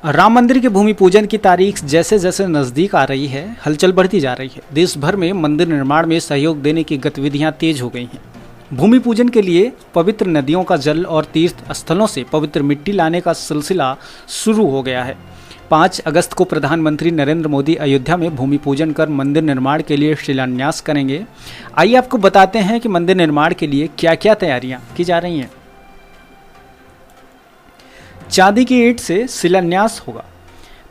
राम मंदिर के भूमि पूजन की तारीख जैसे जैसे नज़दीक आ रही है, हलचल बढ़ती जा रही है। देश भर में मंदिर निर्माण में सहयोग देने की गतिविधियां तेज हो गई हैं। भूमि पूजन के लिए पवित्र नदियों का जल और तीर्थ स्थलों से पवित्र मिट्टी लाने का सिलसिला शुरू हो गया है। 5 अगस्त को प्रधानमंत्री नरेंद्र मोदी अयोध्या में भूमि पूजन कर मंदिर निर्माण के लिए शिलान्यास करेंगे। आइए आपको बताते हैं कि मंदिर निर्माण के लिए क्या क्या तैयारियां की जा रही हैं। चांदी की ईंट से शिलान्यास होगा।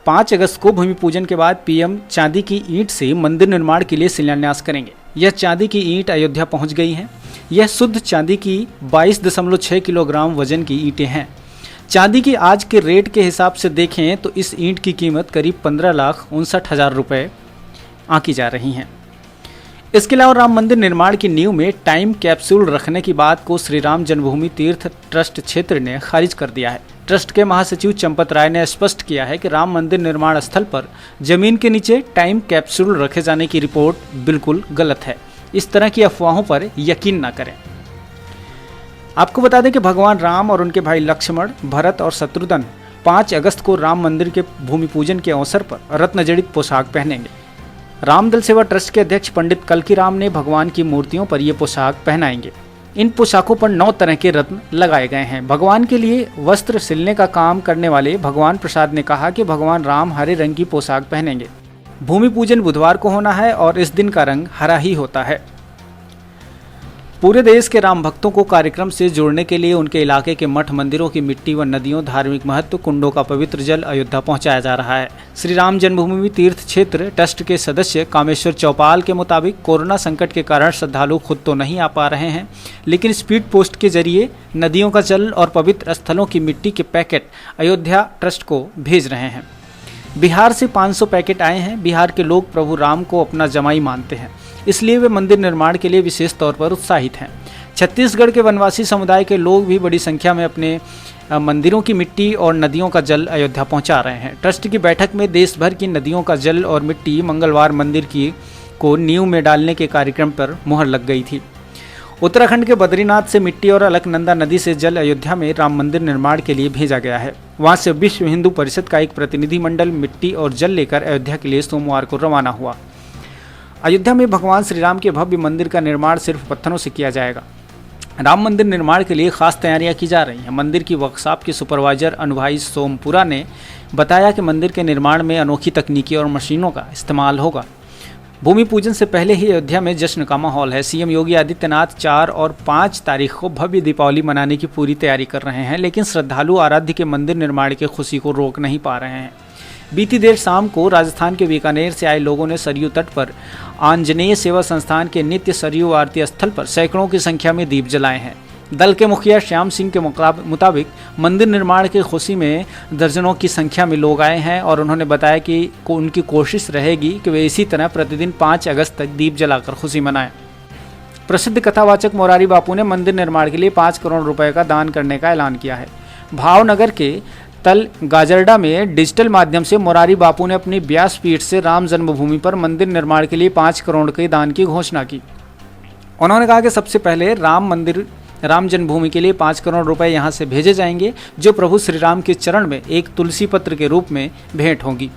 5 अगस्त को भूमि पूजन के बाद पीएम चांदी की ईंट से मंदिर निर्माण के लिए शिलान्यास करेंगे। यह चांदी की ईंट अयोध्या पहुंच गई है। यह शुद्ध चांदी की 22.6 किलोग्राम वजन की ईंटें हैं। चांदी की आज के रेट के हिसाब से देखें तो इस ईंट की कीमत करीब 15,59,000 रुपये आंकी जा रही हैं। इसके अलावा राम मंदिर निर्माण की नींव में टाइम कैप्सूल रखने की बात को श्री राम जन्मभूमि तीर्थ ट्रस्ट क्षेत्र ने खारिज कर दिया है। ट्रस्ट के महासचिव चंपत राय ने स्पष्ट किया है कि राम मंदिर निर्माण स्थल पर जमीन के नीचे टाइम कैप्सूल रखे जाने की रिपोर्ट बिल्कुल गलत है। इस तरह की अफवाहों पर यकीन न करें। आपको बता दें कि भगवान राम और उनके भाई लक्ष्मण, भरत और शत्रुघ्न 5 अगस्त को राम मंदिर के भूमि पूजन के अवसर पर रत्नजड़ित पोशाक पहनेंगे। रामदल सेवा ट्रस्ट के अध्यक्ष पंडित कल्की राम ने भगवान की मूर्तियों पर ये पोशाक पहनाएंगे। इन पोशाकों पर 9 तरह के रत्न लगाए गए हैं। भगवान के लिए वस्त्र सिलने का काम करने वाले भगवान प्रसाद ने कहा कि भगवान राम हरे रंग की पोशाक पहनेंगे। भूमि पूजन बुधवार को होना है और इस दिन का रंग हरा ही होता है। पूरे देश के राम भक्तों को कार्यक्रम से जोड़ने के लिए उनके इलाके के मठ मंदिरों की मिट्टी व नदियों, धार्मिक महत्व, कुंडों का पवित्र जल अयोध्या पहुंचाया जा रहा है। श्री राम जन्मभूमि तीर्थ क्षेत्र ट्रस्ट के सदस्य कामेश्वर चौपाल के मुताबिक कोरोना संकट के कारण श्रद्धालु खुद तो नहीं आ पा रहे हैं, लेकिन स्पीड पोस्ट के जरिए नदियों का जल और पवित्र स्थलों की मिट्टी के पैकेट अयोध्या ट्रस्ट को भेज रहे हैं। बिहार से 500 पैकेट आए हैं। बिहार के लोग प्रभु राम को अपना जमाई मानते हैं, इसलिए वे मंदिर निर्माण के लिए विशेष तौर पर उत्साहित हैं। छत्तीसगढ़ के वनवासी समुदाय के लोग भी बड़ी संख्या में अपने मंदिरों की मिट्टी और नदियों का जल अयोध्या पहुंचा रहे हैं। ट्रस्ट की बैठक में देश भर की नदियों का जल और मिट्टी मंगलवार मंदिर को नींव में डालने के कार्यक्रम पर मुहर लग गई थी। उत्तराखंड के बद्रीनाथ से मिट्टी और अलकनंदा नदी से जल अयोध्या में राम मंदिर निर्माण के लिए भेजा गया है। वहां से विश्व हिंदू परिषद का एक प्रतिनिधिमंडल मिट्टी और जल लेकर अयोध्या के लिए सोमवार को रवाना हुआ। अयोध्या में भगवान श्री राम के भव्य मंदिर का निर्माण सिर्फ पत्थरों से किया जाएगा। राम मंदिर निर्माण के लिए खास तैयारियां की जा रही हैं। मंदिर की वर्कशॉप के सुपरवाइजर अनुभवी सोमपुरा ने बताया कि मंदिर के निर्माण में अनोखी तकनीकी और मशीनों का इस्तेमाल होगा। भूमि पूजन से पहले ही अयोध्या में जश्न का माहौल है। सीएम योगी आदित्यनाथ 4 और 5 तारीख को भव्य दीपावली मनाने की पूरी तैयारी कर रहे हैं, लेकिन श्रद्धालु आराध्य के मंदिर निर्माण की खुशी को रोक नहीं पा रहे हैं। बीती देर शाम को राजस्थान के बीकानेर से आए लोगों ने सरयू तट पर आंजनेय सेवा संस्थान के नित्य सरयू आरती स्थल पर सैकड़ों की संख्या में दीप जलाए हैं। दल के मुखिया श्याम सिंह के मुताबिक मंदिर निर्माण की खुशी में दर्जनों की संख्या में लोग आए हैं और उन्होंने बताया कि उनकी कोशिश रहेगी कि वे इसी तरह प्रतिदिन 5 अगस्त तक दीप जलाकर खुशी मनाएं। प्रसिद्ध कथावाचक मोरारी बापू ने मंदिर निर्माण के लिए 5 करोड़ रुपए का दान करने का ऐलान किया है। भावनगर के तल गाजरडा में डिजिटल माध्यम से मोरारी बापू ने अपनी व्यासपीठ से राम जन्मभूमि पर मंदिर निर्माण के लिए 5 करोड़ के दान की घोषणा की। उन्होंने कहा कि सबसे पहले राम जन्मभूमि के लिए 5 करोड़ रुपए यहां से भेजे जाएंगे, जो प्रभु श्री राम के चरण में एक तुलसी पत्र के रूप में भेंट होंगी।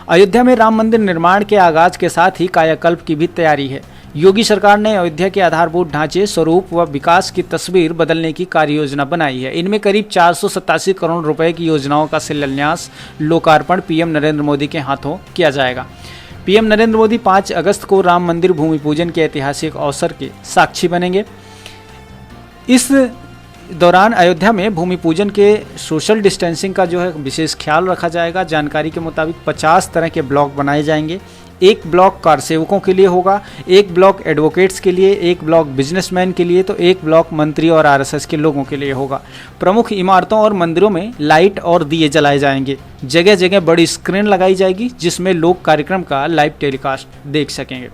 अयोध्या में राम मंदिर निर्माण के आगाज के साथ ही कायाकल्प की भी तैयारी है। योगी सरकार ने अयोध्या के आधारभूत ढांचे, स्वरूप व विकास की तस्वीर बदलने की कार्ययोजना बनाई है। इनमें करीब 487 करोड़ रुपए की योजनाओं का शिलान्यास, लोकार्पण पीएम नरेंद्र मोदी के हाथों किया जाएगा। पीएम नरेंद्र मोदी 5 अगस्त को राम मंदिर भूमि पूजन के ऐतिहासिक अवसर के साक्षी बनेंगे। इस दौरान अयोध्या में भूमि पूजन के सोशल डिस्टेंसिंग का जो है विशेष ख्याल रखा जाएगा। जानकारी के मुताबिक 50 तरह के ब्लॉक बनाए जाएंगे। एक ब्लॉक कार सेवकों के लिए होगा, एक ब्लॉक एडवोकेट्स के लिए, एक ब्लॉक बिजनेसमैन के लिए, तो एक ब्लॉक मंत्री और आरएसएस के लोगों के लिए होगा। प्रमुख इमारतों और मंदिरों में लाइट और दिए जलाए जाएंगे। जगह जगह बड़ी स्क्रीन लगाई जाएगी जिसमें लोग कार्यक्रम का लाइव टेलीकास्ट देख सकेंगे।